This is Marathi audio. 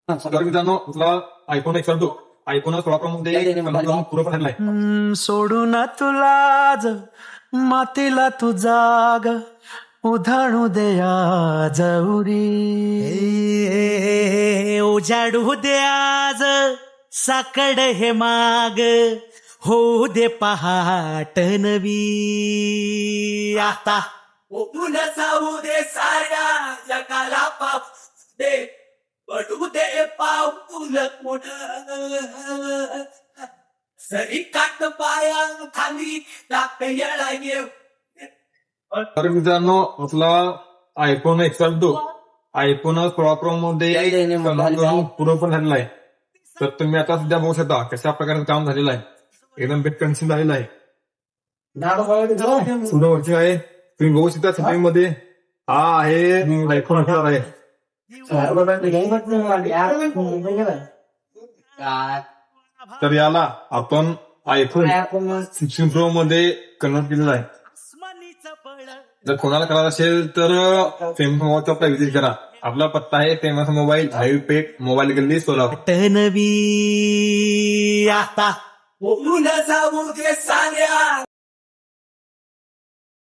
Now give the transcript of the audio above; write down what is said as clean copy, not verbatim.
तर मित्रांनो तुला iPhone X to iPhone 16 Pro मध्ये पूर्ण ठरलाय. सोडून तुला ज मातीला तू जाग उधाणू दया जवरी उजाडू दे आज साकड हे माग होऊ दे पहाट नवी आता ओपून जाऊ दे साऱ्या जगाला पाव दे पडू दे पाऊल पुढं सरी काट पाया खाली टाक येळा येऊ. तर मित्रांनो आपला iPhone X to iPhone 16 Pro मध्ये पूर्ण पण झालेला आहे. तर तुम्ही आता सध्या बघू शकता कशा प्रकारे काम झालेलं आहे. एकदम बेट कंडिशन झालेलं आहे. पुढं वरती आहे तुम्ही बघू शकता सेटिंग मध्ये हा आहे आयफोन 18 आहे. तर याला आपण आयफोन 16 प्रो मध्ये कन्वर्ट केलेलं आहे. जर कोणाला करायचं असेल तर फेमस मोबाईल शॉपला व्हिजिट करा. आपला पत्ता आहे फेमस मोबाईल हायवे पेठ मोबाईल गल्ली सोलापूर. नवी आता ओपून जाऊ दे साऱ्या